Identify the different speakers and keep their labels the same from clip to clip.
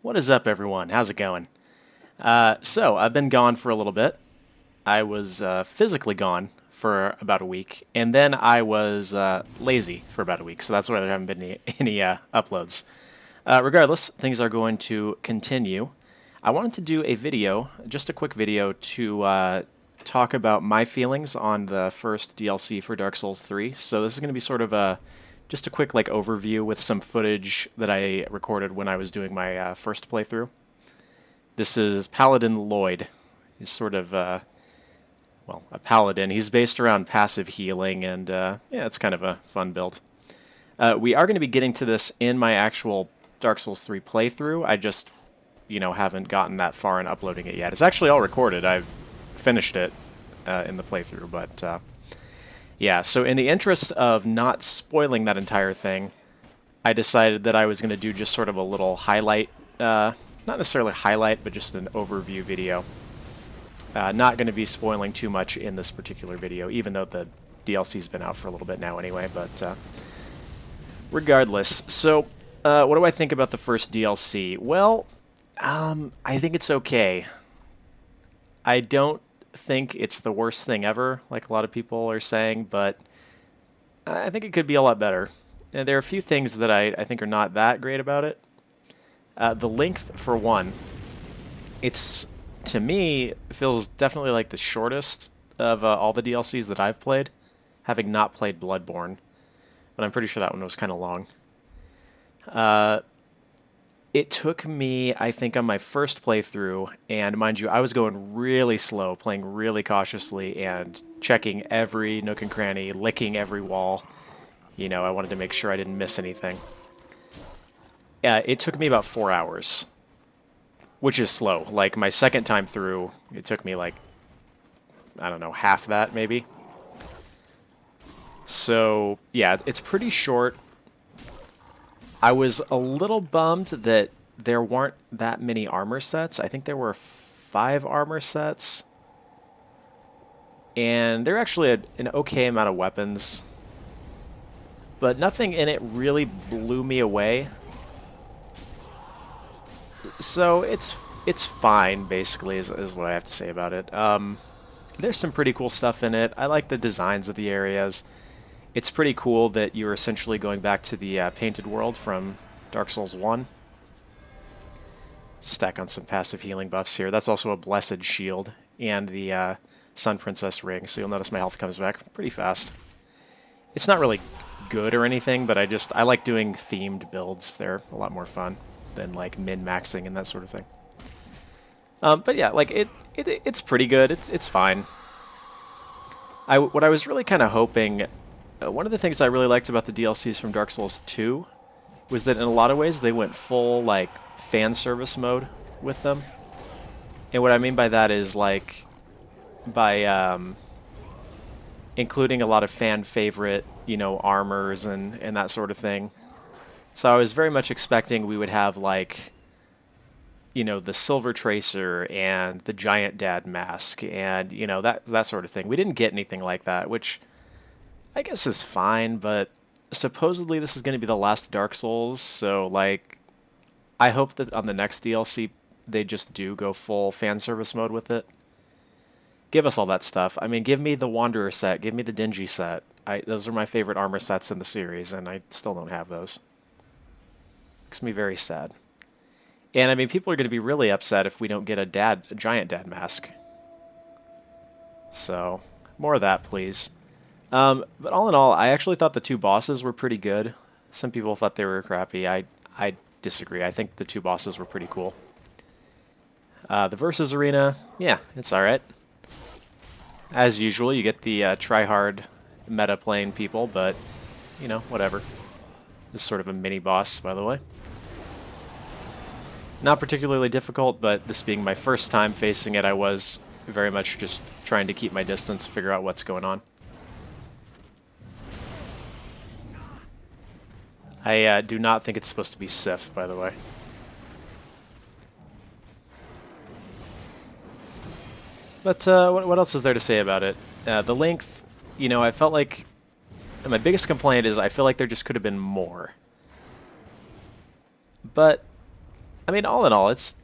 Speaker 1: What is up, everyone? How's it going? So, I've been gone for a little bit. I was physically gone for about a week, and then I was lazy for about a week, so that's why there haven't been any uploads. Regardless, things are going to continue. I wanted to do a video, just a quick video, to talk about my feelings on the first DLC for Dark Souls 3. So this is going to be sort of just a quick overview with some footage that I recorded when I was doing my first playthrough. This is Paladin Lloyd. He's sort of a paladin. He's based around passive healing, and yeah, it's kind of a fun build. We are going to be getting to this in my actual Dark Souls 3 playthrough. I just, haven't gotten that far in uploading it yet. It's actually all recorded. I've finished it in the playthrough, but yeah, so in the interest of not spoiling that entire thing, I decided that I was going to do just sort of a little highlight, not necessarily highlight, but just an overview video. Not going to be spoiling too much in this particular video, even though the DLC's been out for a little bit now anyway, but regardless. So, what do I think about the first DLC? Well, I think it's okay. I don't think it's the worst thing ever, like a lot of people are saying, but I think it could be a lot better. And there are a few things that I think are not that great about it. The length, for one, to me, feels definitely like the shortest of all the DLCs that I've played, having not played Bloodborne, but I'm pretty sure that one was kind of long. It took me, I think, on my first playthrough, and mind you, I was going really slow, playing really cautiously, and checking every nook and cranny, licking every wall. I wanted to make sure I didn't miss anything. It took me about 4 hours, which is slow. Like, my second time through, it took me, I don't know, half that, maybe. So, yeah, it's pretty short. I was a little bummed that there weren't that many armor sets. I think there were 5 armor sets. And they're actually an okay amount of weapons. But nothing in it really blew me away. So it's fine, basically, is what I have to say about it. There's some pretty cool stuff in it. I like the designs of the areas. It's pretty cool that you're essentially going back to the painted world from Dark Souls 1. Stack on some passive healing buffs here. That's also a Blessed Shield and the Sun Princess Ring, so you'll notice my health comes back pretty fast. It's not really good or anything, but I like doing themed builds. They're a lot more fun than min-maxing and that sort of thing. But yeah, it's pretty good. It's fine. What I was really kind of hoping, one of the things I really liked about the DLCs from Dark Souls 2 was that in a lot of ways they went full fan service mode with them. And what I mean by that is by including a lot of fan favorite, armors and that sort of thing. So I was very much expecting we would have the Silver Tracer and the Giant Dad mask and that sort of thing. We didn't get anything like that, which I guess is fine, but supposedly this is going to be the last Dark Souls, so I hope that on the next DLC they just do go full fan service mode with it. Give us all that stuff. I mean, give me the Wanderer set, give me the Dingy set. Those are my favorite armor sets in the series, and I still don't have those. Makes me very sad. And I mean, people are going to be really upset if we don't get a Giant Dad mask. So, more of that, please. But all in all, I actually thought the 2 bosses were pretty good. Some people thought they were crappy. I disagree. I think the 2 bosses were pretty cool. The Versus Arena, yeah, it's alright. As usual, you get the try-hard meta-playing people, but, whatever. This is sort of a mini-boss, by the way. Not particularly difficult, but this being my first time facing it, I was very much just trying to keep my distance, figure out what's going on. I do not think it's supposed to be Sif, by the way. But what else is there to say about it? The length, I felt like... my biggest complaint is I feel like there just could have been more. But I mean, all in all, it's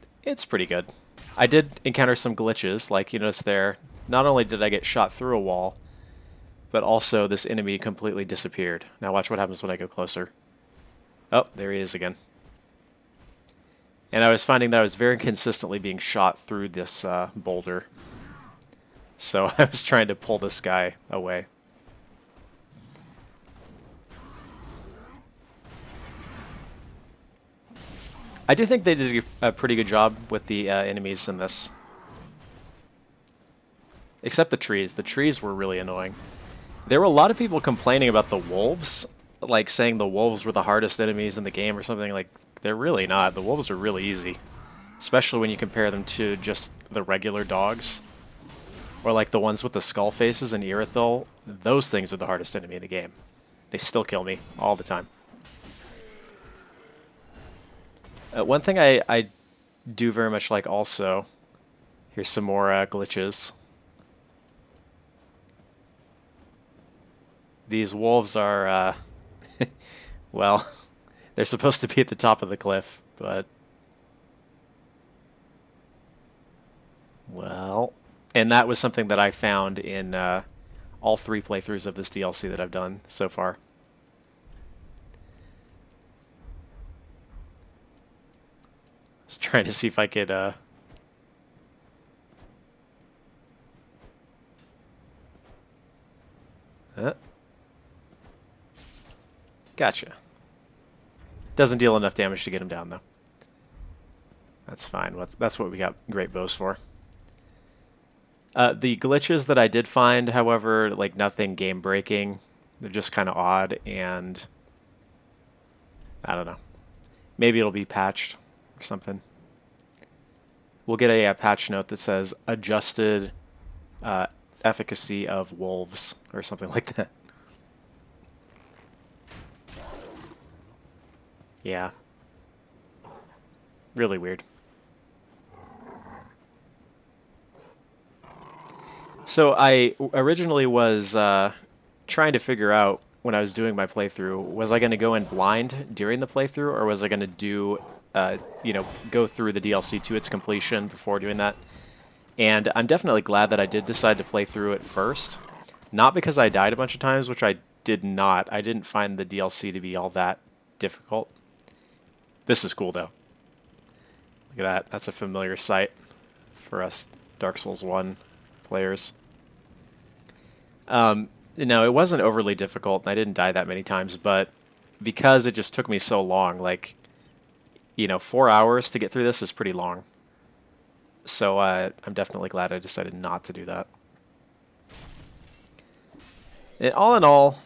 Speaker 1: pretty good. I did encounter some glitches, like you notice there. Not only did I get shot through a wall, but also this enemy completely disappeared. Now watch what happens when I go closer. Oh, there he is again. And I was finding that I was very consistently being shot through this boulder. So I was trying to pull this guy away. I do think they did a pretty good job with the enemies in this. Except the trees. The trees were really annoying. There were a lot of people complaining about the wolves, like saying the wolves were the hardest enemies in the game or something. Like, they're really not. The wolves are really easy. Especially when you compare them to just the regular dogs. Or like the ones with the skull faces and Irithel. Those things are the hardest enemy in the game. They still kill me all the time. One thing I do very much like also, here's some more glitches. These wolves are, well, they're supposed to be at the top of the cliff, but, well, and that was something that I found in all 3 playthroughs of this DLC that I've done so far. I was trying to see if I could, Gotcha. Doesn't deal enough damage to get him down, though. That's fine. That's what we got great bows for. The glitches that I did find, however, like nothing game-breaking. They're just kind of odd, and I don't know. Maybe it'll be patched or something. We'll get a patch note that says adjusted efficacy of wolves or something like that. Yeah. Really weird. So I originally was trying to figure out when I was doing my playthrough, was I going to go in blind during the playthrough, or was I going to do, go through the DLC to its completion before doing that? And I'm definitely glad that I did decide to play through it first. Not because I died a bunch of times, which I did not. I didn't find the DLC to be all that difficult. This is cool, though. Look at that. That's a familiar sight for us Dark Souls 1 players. No, it wasn't overly difficult, and I didn't die that many times, but because it just took me so long, like, 4 hours to get through this is pretty long. So I'm definitely glad I decided not to do that. And all in all,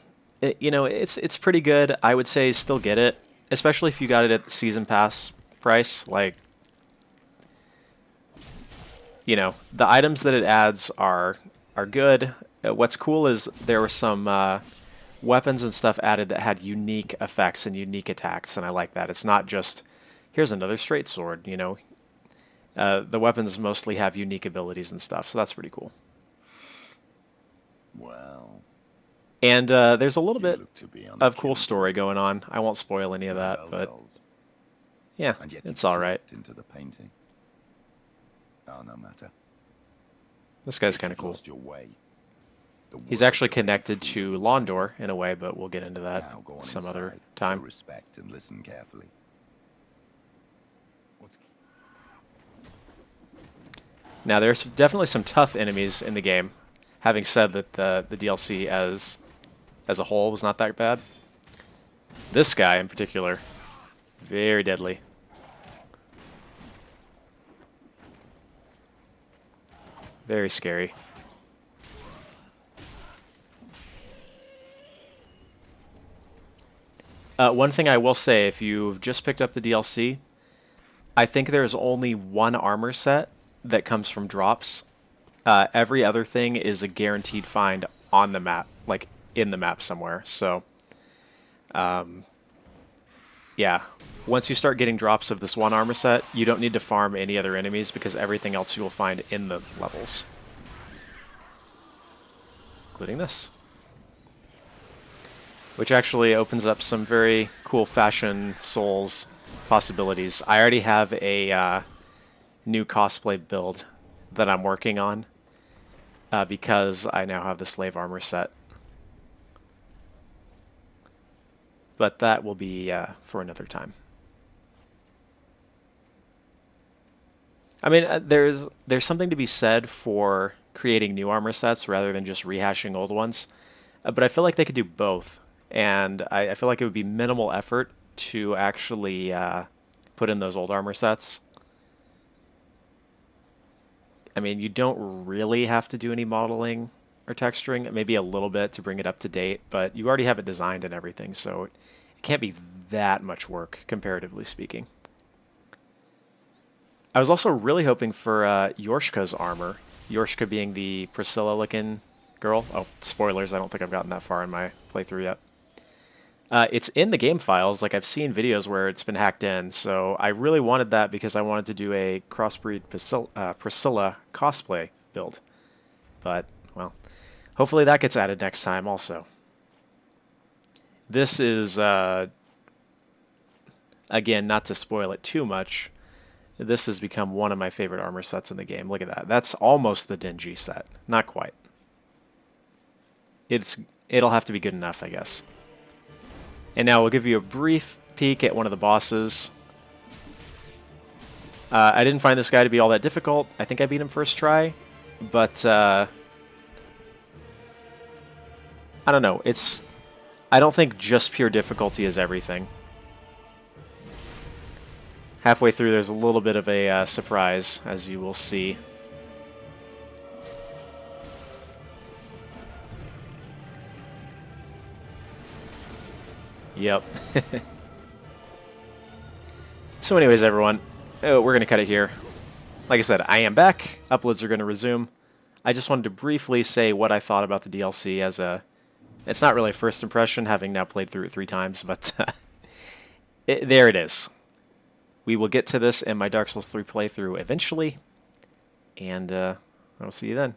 Speaker 1: it's pretty good. I would say still get it, especially if you got it at the season pass price. Like, the items that it adds are good. What's cool is there were some weapons and stuff added that had unique effects and unique attacks, and I like that. It's not just, here's another straight sword, The weapons mostly have unique abilities and stuff, so that's pretty cool.
Speaker 2: Well,
Speaker 1: and there's a little bit of cool story going on. I won't spoil any of that, but yeah, it's all right.
Speaker 2: Into the painting. Oh, no matter.
Speaker 1: This guy's kind of cool. He's actually connected to Londor in a way, but we'll get into that some other time.
Speaker 2: Respect and listen carefully.
Speaker 1: Now, there's definitely some tough enemies in the game. Having said that the DLC as a whole was not that bad. This guy in particular, very deadly. Very scary. One thing I will say, if you've just picked up the DLC, I think there's only one armor set that comes from drops. Every other thing is a guaranteed find on the map, like in the map somewhere. So, yeah. Once you start getting drops of this one armor set, you don't need to farm any other enemies because everything else you will find in the levels. Including this. Which actually opens up some very cool fashion souls possibilities. I already have a new cosplay build that I'm working on because I now have the slave armor set. But that will be for another time. I mean, there's something to be said for creating new armor sets rather than just rehashing old ones. But I feel like they could do both, and I feel like it would be minimal effort to actually put in those old armor sets. I mean, you don't really have to do any modeling or texturing, maybe a little bit to bring it up to date, but you already have it designed and everything, so it can't be that much work, comparatively speaking. I was also really hoping for Yorshka's armor. Yorshka being the Priscilla-looking girl. Oh, spoilers, I don't think I've gotten that far in my playthrough yet. It's in the game files, like I've seen videos where it's been hacked in, so I really wanted that because I wanted to do a crossbreed Priscilla cosplay build. But, well, hopefully that gets added next time also. This is, again, not to spoil it too much, this has become one of my favorite armor sets in the game. Look at that. That's almost the Dingy set. Not quite. It'll have to be good enough, I guess. And now we'll give you a brief peek at one of the bosses. I didn't find this guy to be all that difficult. I think I beat him first try, but I don't know. I don't think just pure difficulty is everything. Halfway through, there's a little bit of a surprise, as you will see. Yep. So anyways, everyone, we're going to cut it here. Like I said, I am back. Uploads are going to resume. I just wanted to briefly say what I thought about the DLC as a... It's not really a first impression, having now played through it 3 times, but there it is. We will get to this in my Dark Souls 3 playthrough eventually, and I'll see you then.